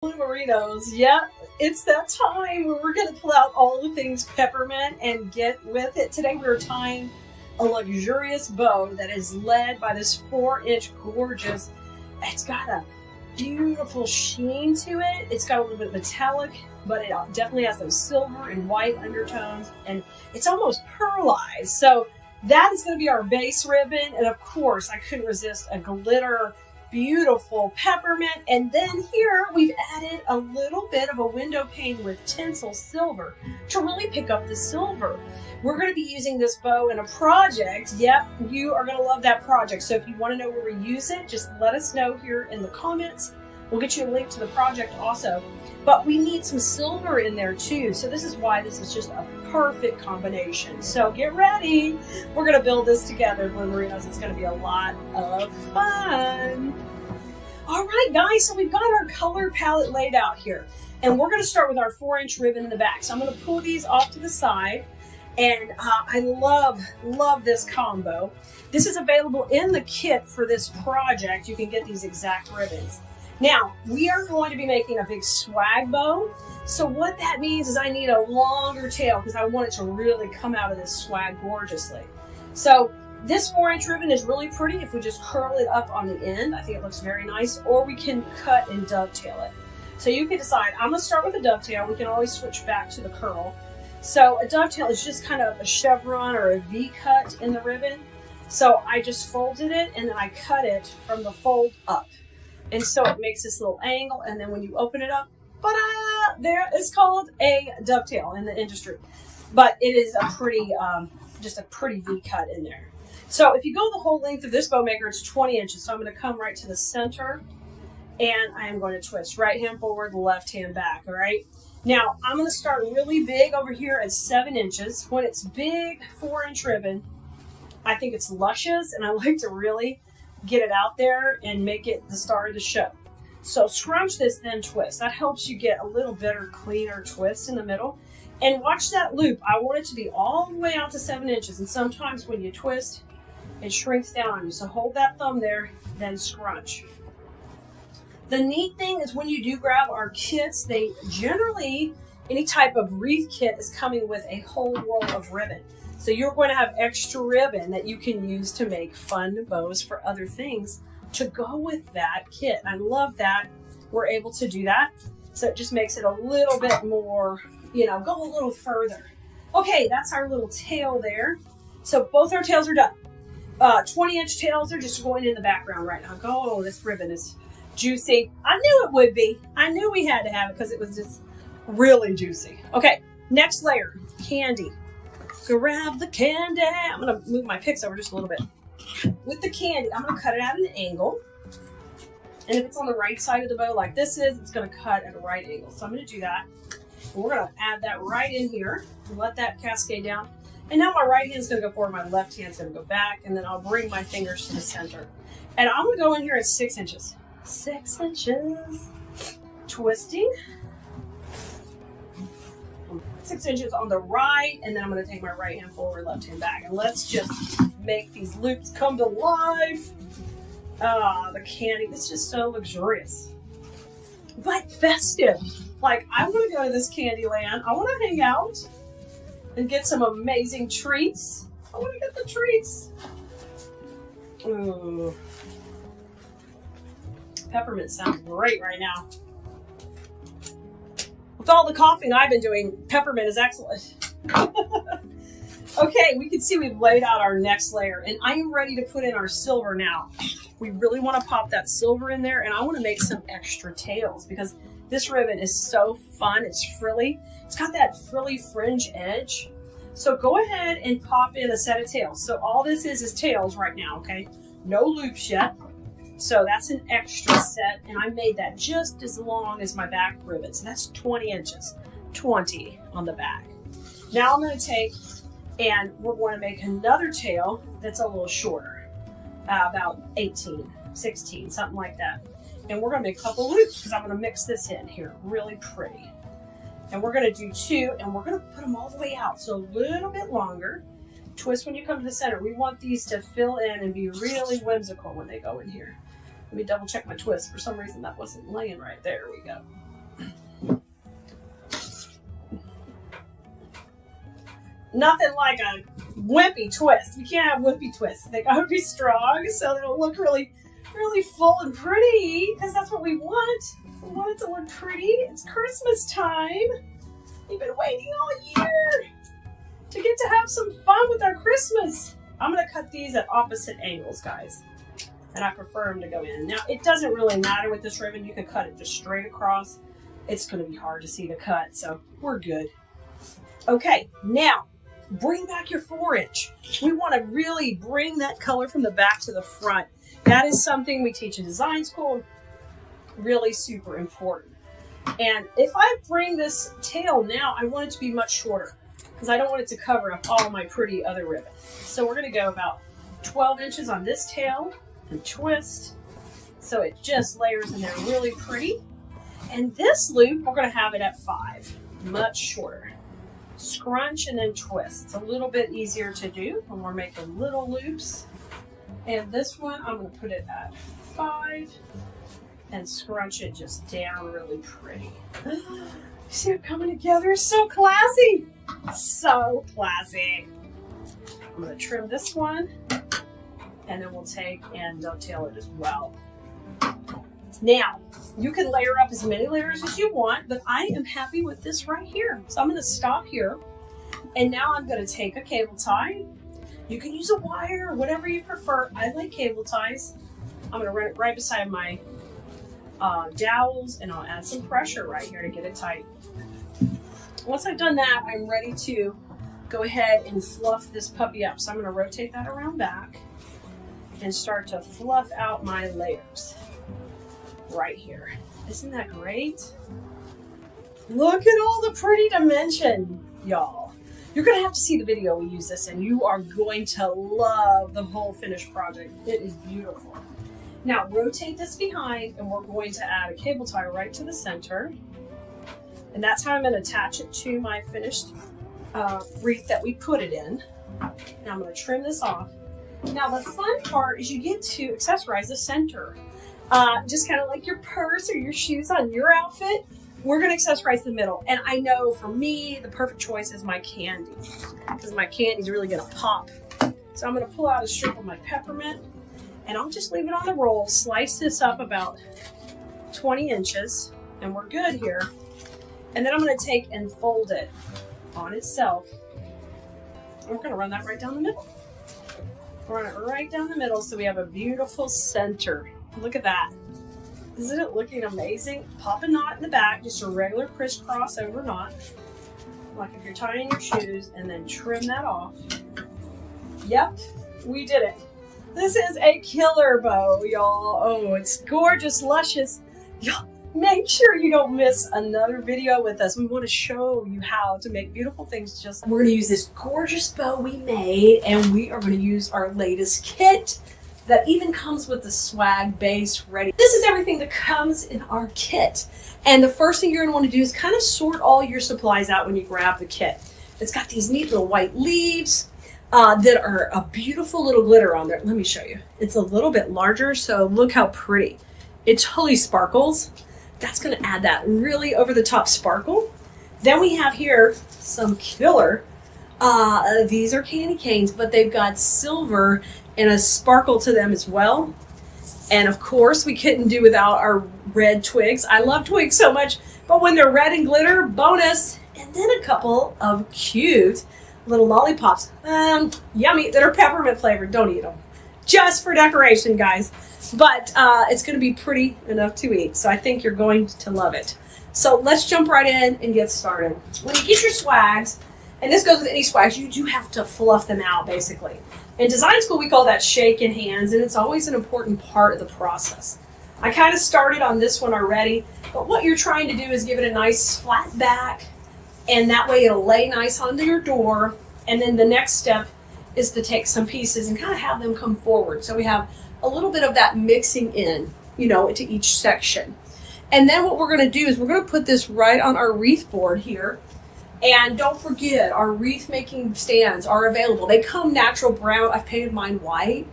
Marinos, yep, it's that time where we're going to pull out all the things peppermint and get with it. Today we're tying a luxurious bow that is led by this 4-inch gorgeous. It's got a beautiful sheen to it. It's got a little bit metallic, but it definitely has those silver and white undertones, and it's almost pearlized. So that is going to be our base ribbon, and of course I couldn't resist a glitter beautiful peppermint. And then here we've added a little bit of a window pane with tinsel silver to really pick up the silver. We're going to be using this bow in a project. Yep, you are going to love that project. So if you want to know where we use it, just let us know here in the comments. We'll get you a link to the project also. But we need some silver in there too. So this is why this is just a perfect combination. So get ready. We're going to build this together, Blue Marinos. It's going to be a lot of fun. All right, guys, so we've got our color palette laid out here. And we're going to start with our 4-inch ribbon in the back. So I'm going to pull these off to the side. And I love this combo. This is available in the kit for this project. You can get these exact ribbons. Now, we are going to be making a big swag bow. So what that means is I need a longer tail because I want it to really come out of this swag gorgeously. So this 4-inch ribbon is really pretty if we just curl it up on the end. I think it looks very nice, or we can cut and dovetail it. So you can decide. I'm gonna start with a dovetail. We can always switch back to the curl. So a dovetail is just kind of a chevron or a V cut in the ribbon. So I just folded it and then I cut it from the fold up. And so it makes this little angle, and then when you open it up, ta-da! There, it's called a dovetail in the industry. But it is a pretty, just a pretty V cut in there. So if you go the whole length of this bow maker, it's 20 inches. So I'm going to come right to the center, and I am going to twist right hand forward, left hand back, all right? Now, I'm going to start really big over here at 7 inches. When it's big 4-inch ribbon, I think it's luscious, and I like to really get it out there and make it the star of the show. So scrunch this, then twist. That helps you get a little better, cleaner twist in the middle. And watch that loop. I want it to be all the way out to 7 inches. And sometimes when you twist, it shrinks down on you. So hold that thumb there, then scrunch. The neat thing is when you do grab our kits, they generally, any type of wreath kit is coming with a whole roll of ribbon. So you're going to have extra ribbon that you can use to make fun bows for other things to go with that kit. I love that we're able to do that. So it just makes it a little bit more, you know, go a little further. Okay, that's our little tail there. So both our tails are done. 20-inch tails are just going in the background right now. Oh, this ribbon is juicy. I knew it would be. I knew we had to have it because it was just really juicy. Okay, next layer, candy. Grab the candy. I'm going to move my picks over just a little bit. With the candy, I'm going to cut it at an angle. And if it's on the right side of the bow like this is, it's going to cut at a right angle. So I'm going to do that. And we're going to add that right in here and let that cascade down. And now my right hand's going to go forward, my left hand's going to go back, and then I'll bring my fingers to the center. And I'm going to go in here at 6 inches. 6 inches. Twisting. 6 inches on the right, and then I'm going to take my right hand forward, left hand back, and let's just make these loops come to life. Ah, the candy, it's just so luxurious, but festive. Like, I want to go to this candy land. I want to hang out and get some amazing treats. I want to get the treats. Ooh, peppermint sounds great right now. With all the coughing I've been doing, peppermint is excellent. Okay, we can see we've laid out our next layer, and I am ready to put in our silver now. We really want to pop that silver in there, and I want to make some extra tails because this ribbon is so fun. It's frilly. It's got that frilly fringe edge. So go ahead and pop in a set of tails. So all this is tails right now, okay? No loops yet. So that's an extra set, and I made that just as long as my back ribbon. So that's 20 inches, 20 on the back. Now I'm going to take, and we're going to make another tail that's a little shorter, about 18, 16, something like that. And we're going to make a couple loops because I'm going to mix this in here, really pretty. And we're going to do 2, and we're going to put them all the way out, so a little bit longer. Twist when you come to the center. We want these to fill in and be really whimsical when they go in here. Let me double check my twist. For some reason that wasn't laying right. There we go. Nothing like a wimpy twist. We can't have wimpy twists. They gotta be strong so it'll look really, really full and pretty, because that's what we want. We want it to look pretty. It's Christmas time. We've been waiting all year to get to have some fun with our Christmas. I'm gonna cut these at opposite angles, guys. And I prefer them to go in. Now, it doesn't really matter with this ribbon. You can cut it just straight across. It's gonna be hard to see the cut, so we're good. Okay, now, bring back your 4-inch. We wanna really bring that color from the back to the front. That is something we teach in design school. Really super important. And if I bring this tail now, I want it to be much shorter because I don't want it to cover up all my pretty other ribbon. So we're gonna go about 12 inches on this tail and twist so it just layers in there really pretty. And this loop, we're gonna have it at 5, much shorter. Scrunch and then twist. It's a little bit easier to do when we're making little loops. And this one, I'm gonna put it at 5 and scrunch it just down really pretty. See it coming together? So classy. So classy. I'm gonna trim this one and then we'll take and dovetail it as well. Now, you can layer up as many layers as you want, but I am happy with this right here. So I'm gonna stop here. And now I'm gonna take a cable tie. You can use a wire, whatever you prefer. I like cable ties. I'm gonna run it right beside my dowels, and I'll add some pressure right here to get it tight. Once I've done that, I'm ready to go ahead and fluff this puppy up. So I'm gonna rotate that around back and start to fluff out my layers right here. Isn't that great? Look at all the pretty dimension, y'all. You're gonna have to see the video we use this in. You are going to love the whole finished project. It is beautiful. Now rotate this behind and we're going to add a cable tie right to the center. And that's how I'm gonna attach it to my finished wreath that we put it in. Now I'm gonna trim this off. Now the fun part is you get to accessorize the center. Just kind of like your purse or your shoes on your outfit. We're gonna accessorize the middle. And I know for me, the perfect choice is my candy, because my candy's really gonna pop. So I'm gonna pull out a strip of my peppermint and I'll just leave it on the roll, slice this up about 20 inches, and we're good here. And then I'm gonna take and fold it on itself. And we're gonna run that right down the middle. Run it right down the middle so we have a beautiful center. Look at that. Isn't it looking amazing? Pop a knot in the back, just a regular crisscross over knot, like if you're tying your shoes, and then trim that off. Yep, we did it. This is a killer bow, y'all. Oh, it's gorgeous, luscious. Y'all, make sure you don't miss another video with us. We want to show you how to make beautiful things. We're going to use this gorgeous bow we made, and we are going to use our latest kit that even comes with the swag base ready. This is everything that comes in our kit. And the first thing you're going to want to do is kind of sort all your supplies out when you grab the kit. It's got these neat little white leaves that are a beautiful little glitter on there. Let me show you. It's a little bit larger, so look how pretty. It totally sparkles. That's going to add that really over the top sparkle. Then we have here some killer. These are candy canes, but they've got silver and a sparkle to them as well. And of course, we couldn't do without our red twigs. I love twigs so much, but when they're red and glitter, bonus. And then a couple of cute little lollipops. Yummy, that are peppermint flavored. Don't eat them. Just for decoration, guys. But it's going to be pretty enough to eat. So I think you're going to love it. So let's jump right in and get started. When you get your swags, and this goes with any swags, you do have to fluff them out, basically. In design school, we call that shaking hands, and it's always an important part of the process. I kind of started on this one already, but what you're trying to do is give it a nice flat back, and that way it'll lay nice onto your door. And then the next step is to take some pieces and kind of have them come forward. So we have a little bit of that mixing in, into each section. And then what we're going to do is we're going to put this right on our wreath board here. And don't forget, our wreath making stands are available. They come natural brown. I've painted mine white,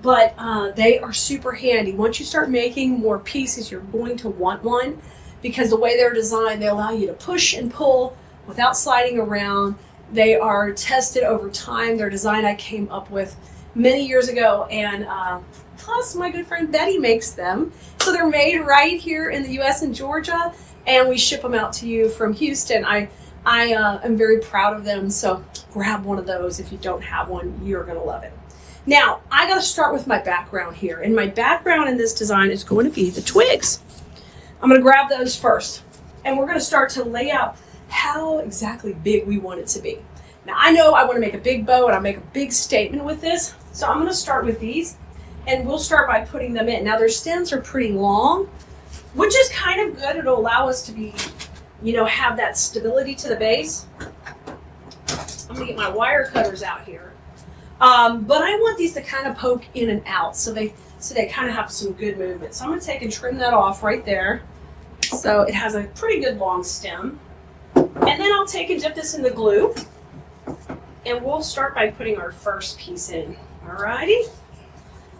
but they are super handy. Once you start making more pieces, you're going to want one, because the way they're designed, they allow you to push and pull without sliding around. They are tested over time. Their design I came up with many years ago, and plus my good friend Betty makes them. So they're made right here in the U.S. in Georgia, and we ship them out to you from Houston. I am very proud of them, so grab one of those. If you don't have one, you're going to love it. Now, I got to start with my background here, and my background in this design is going to be the twigs. I'm going to grab those first, and we're going to start to lay out how exactly big we want it to be. Now, I know I want to make a big bow, and I'll make a big statement with this, so I'm going to start with these, and we'll start by putting them in. Now, their stems are pretty long, which is kind of good. It'll allow us to be, have that stability to the base. I'm going to get my wire cutters out here. But I want these to kind of poke in and out, so they kind of have some good movement. So I'm going to take and trim that off right there. So it has a pretty good long stem. And then I'll take and dip this in the glue. And we'll start by putting our first piece in. Alrighty.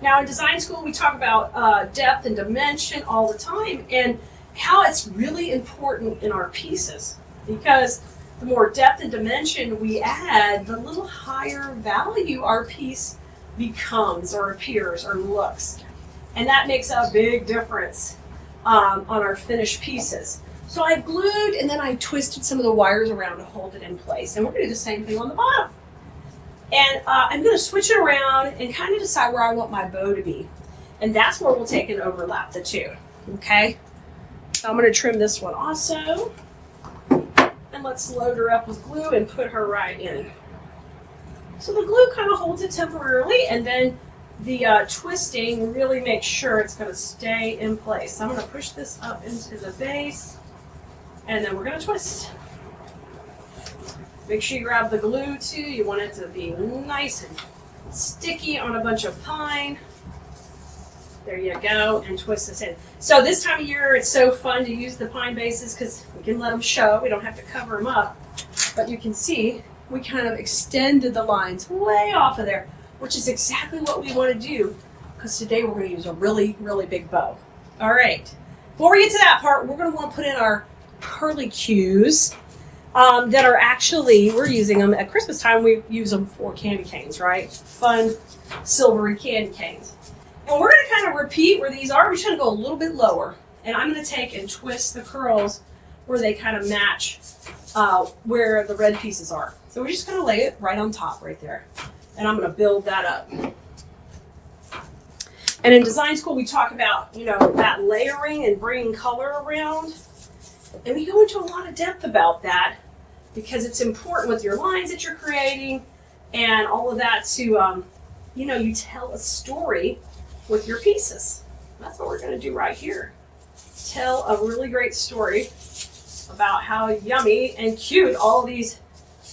Now in design school, we talk about depth and dimension all the time, and how it's really important in our pieces, because the more depth and dimension we add, the little higher value our piece becomes or appears or looks. And that makes a big difference on our finished pieces. So I've glued, and then I twisted some of the wires around to hold it in place. And we're going to do the same thing on the bottom. And I'm going to switch it around and kind of decide where I want my bow to be. And that's where we'll take and overlap the two. Okay? So I'm going to trim this one also. And let's load her up with glue and put her right in. So the glue kind of holds it temporarily, and then the twisting really makes sure it's going to stay in place. So I'm going to push this up into the base, and then we're going to twist. Make sure you grab the glue too. You want it to be nice and sticky on a bunch of pine. There you go, and twist this in. So this time of year, it's so fun to use the pine bases because we can let them show. We don't have to cover them up. But you can see we kind of extended the lines way off of there, which is exactly what we want to do, because today we're going to use a really, really big bow. All right. Before we get to that part, we're going to want to put in our curlicues that are actually, we're using them at Christmas time. We use them for candy canes, right? Fun, silvery candy canes. And we're going to kind of repeat where these are. We're just going to go a little bit lower. And I'm going to take and twist the curls where they kind of match where the red pieces are. So we're just going to lay it right on top right there. And I'm going to build that up. And in design school, we talk about, that layering and bringing color around. And we go into a lot of depth about that because it's important with your lines that you're creating and all of that to, you tell a story with your pieces. That's what we're going to do right here. Tell a really great story about how yummy and cute all these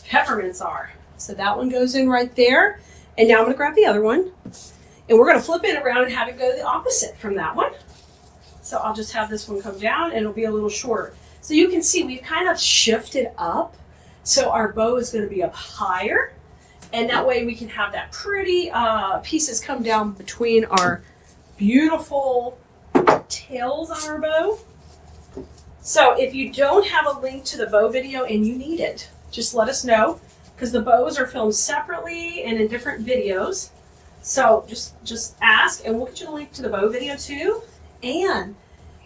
peppermints are. So that one goes in right there. And now I'm going to grab the other one. And we're going to flip it around and have it go the opposite from that one. So I'll just have this one come down and it'll be a little shorter. So you can see we've kind of shifted up. So our bow is going to be up higher. And that way we can have that pretty pieces come down between our beautiful tails on our bow. So if you don't have a link to the bow video and you need it, just let us know, because the bows are filmed separately and in different videos. So just ask and we'll get you the link to the bow video too. And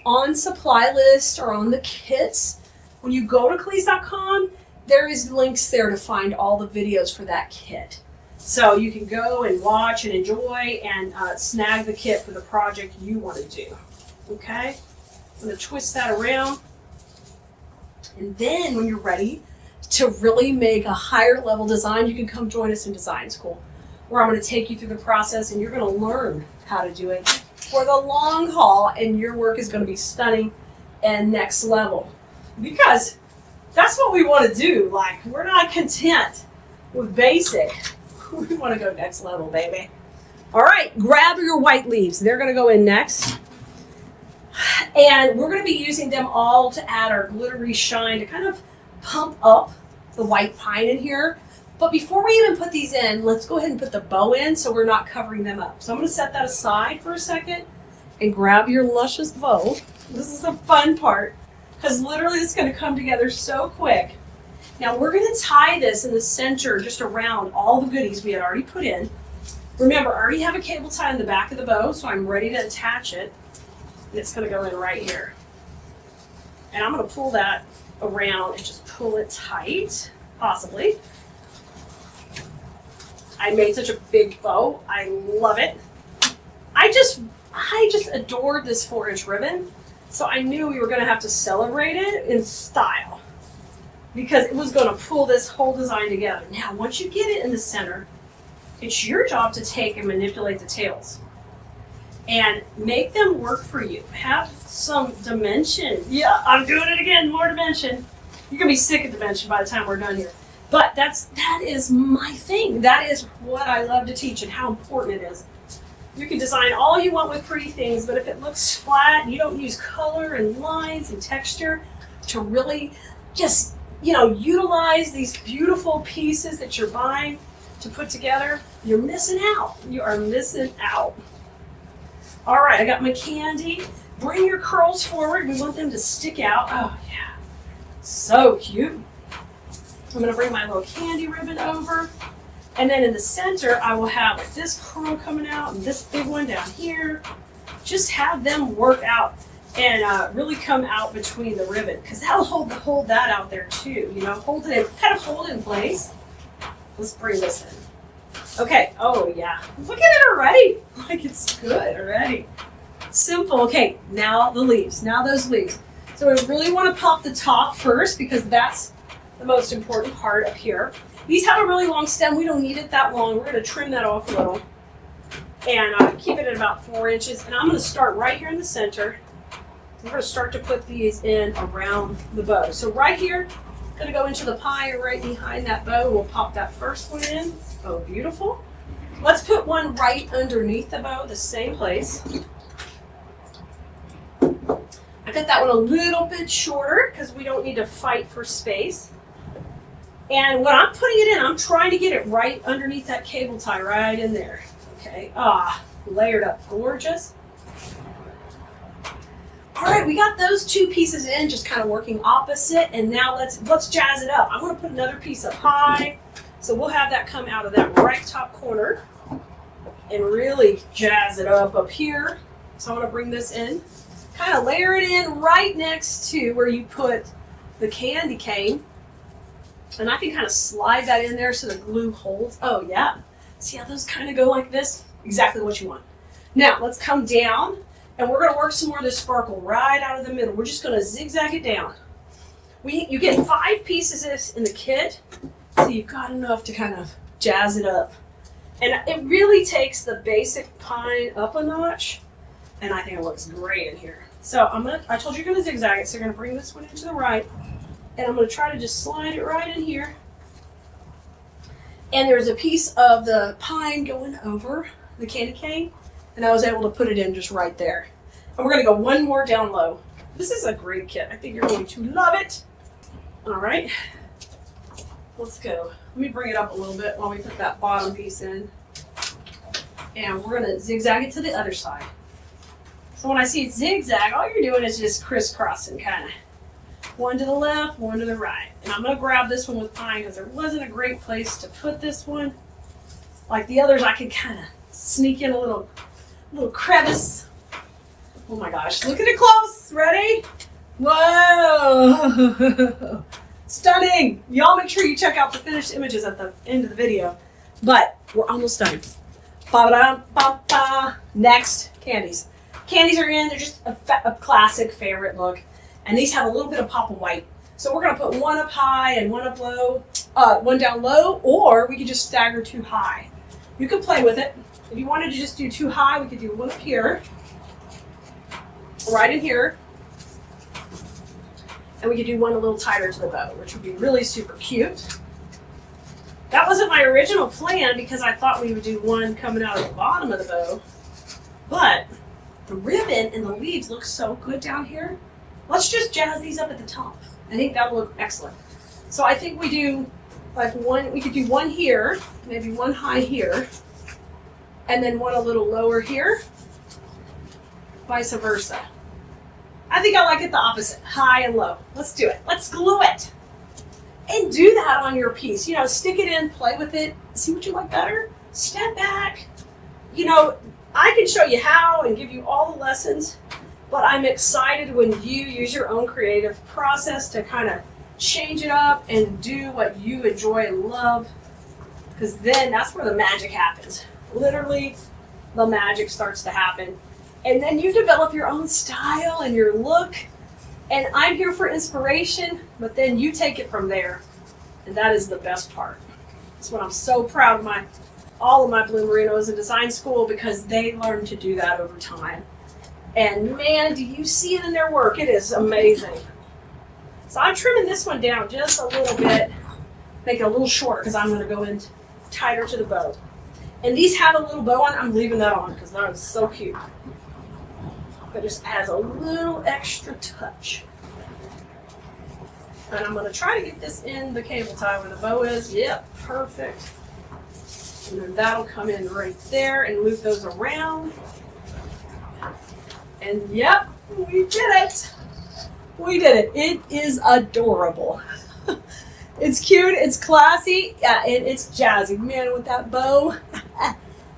on supply list or on the kits, when you go to Cleese.com, there is links there to find all the videos for that kit. So you can go and watch and enjoy and snag the kit for the project you want to do. Okay? I'm going to twist that around. And then when you're ready to really make a higher level design, you can come join us in design school, where I'm going to take you through the process and you're going to learn how to do it for the long haul, and your work is going to be stunning and next level. Because that's what we want to do. Like, we're not content with basic. We want to go next level, baby. All right, grab your white leaves. They're going to go in next. And we're going to be using them all to add our glittery shine to kind of pump up the white pine in here. But before we even put these in, let's go ahead and put the bow in so we're not covering them up. So I'm going to set that aside for a second and grab your luscious bow. This is the fun part, because literally it's going to come together so quick. Now we're going to tie this in the center just around all the goodies we had already put in. Remember, I already have a cable tie in the back of the bow, so I'm ready to attach it. And it's going to go in right here. And I'm going to pull that around and just pull it tight, possibly. I made such a big bow. I love it. I just adored this 4-inch ribbon, so I knew we were going to have to celebrate it in style because it was going to pull this whole design together. Now, once you get it in the center, it's your job to take and manipulate the tails and make them work for you. Have some dimension. Yeah, I'm doing it again, more dimension. You're going to be sick of dimension by the time we're done here. But that is my thing. That is what I love to teach and how important it is. You can design all you want with pretty things, but if it looks flat, you don't use color and lines and texture to really just, utilize these beautiful pieces that you're buying to put together, you're missing out. You are missing out. All right, I got my candy. Bring your curls forward. We want them to stick out. Oh, yeah. So cute. I'm going to bring my little candy ribbon over. And then in the center, I will have like this curl coming out and this big one down here. Just have them work out and really come out between the ribbon because that'll hold that out there too. Hold it in place. Let's bring this in. Okay. Oh yeah. Look at it already. Like it's good already. Simple. Okay. Now the leaves. Now those leaves. So we really want to pop the top first because that's the most important part up here. These have a really long stem. We don't need it that long. We're going to trim that off a little and keep it at about 4 inches. And I'm going to start right here in the center. We're going to start to put these in around the bow. So right here, I'm going to go into the pie right behind that bow. We'll pop that first one in. Oh, beautiful. Let's put one right underneath the bow, the same place. I cut that one a little bit shorter because we don't need to fight for space. And when I'm putting it in, I'm trying to get it right underneath that cable tie, right in there. Okay, layered up, gorgeous. All right, we got those two pieces in, just kind of working opposite, and now let's jazz it up. I'm gonna put another piece up high, so we'll have that come out of that right top corner and really jazz it up here. So I'm gonna bring this in, kind of layer it in right next to where you put the candy cane. And I can kind of slide that in there so the glue holds. Oh, yeah. See how those kind of go like this? Exactly what you want. Now, let's come down, and we're going to work some more of this sparkle right out of the middle. We're just going to zigzag it down. You get 5 pieces of this in the kit, so you've got enough to kind of jazz it up. And it really takes the basic pine up a notch, and I think it looks great in here. So I told you you're going to zigzag it, so you're going to bring this one into the right. And I'm going to try to just slide it right in here. And there's a piece of the pine going over the candy cane. And I was able to put it in just right there. And we're going to go one more down low. This is a great kit. I think you're going to love it. All right. Let's go. Let me bring it up a little bit while we put that bottom piece in. And we're going to zigzag it to the other side. So when I see it zigzag, all you're doing is just crisscrossing kind of. One to the left, one to the right. And I'm going to grab this one with pine because there wasn't a great place to put this one. Like the others, I could kind of sneak in a little crevice. Oh my gosh, look at it close. Ready? Whoa! Stunning! Y'all make sure you check out the finished images at the end of the video. But we're almost done. Ba-ba-da-ba-ba. Next, candies. Candies are in. They're just a classic favorite look. And these have a little bit of pop of white. So we're going to put one up high and one up low, one down low, or we could just stagger 2 high. You could play with it. If you wanted to just do 2 high, we could do one up here, right in here, and we could do one a little tighter to the bow, which would be really super cute. That wasn't my original plan because I thought we would do one coming out of the bottom of the bow, but the ribbon and the leaves look so good down here. Let's just jazz these up at the top. I think that'll look excellent. So I think we do like one, we could do one here, maybe one high here, and then one a little lower here, vice versa. I think I like it the opposite, high and low. Let's do it. Let's glue it. And do that on your piece. You know, stick it in, play with it, see what you like better, step back. You know, I can show you how and give you all the lessons, but I'm excited when you use your own creative process to kind of change it up and do what you enjoy and love, because then that's where the magic happens. Literally, the magic starts to happen. And then you develop your own style and your look. And I'm here for inspiration, but then you take it from there. And that is the best part. That's what I'm so proud of all of my Bloomerinos in design school, because they learn to do that over time. And man, do you see it in their work? It is amazing. So I'm trimming this one down just a little bit, make it a little shorter because I'm going to go in tighter to the bow. And these have a little bow on. I'm leaving that on because that is so cute. But just adds a little extra touch. And I'm going to try to get this in the cable tie where the bow is. Yep, perfect. And then that'll come in right there and loop those around. And yep, we did it. We did it. It is adorable. It's cute. It's classy. Yeah, it's jazzy. Man, with that bow,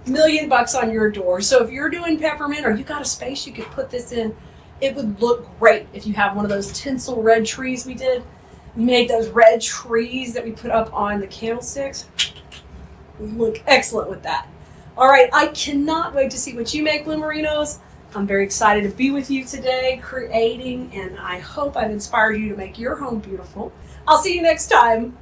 $1,000,000 on your door. So if you're doing peppermint or you got a space you could put this in, it would look great if you have one of those tinsel red trees we did. We made those red trees that we put up on the candlesticks. We look excellent with that. All right, I cannot wait to see what you make, Bloomerinos. I'm very excited to be with you today, creating, and I hope I've inspired you to make your home beautiful. I'll see you next time.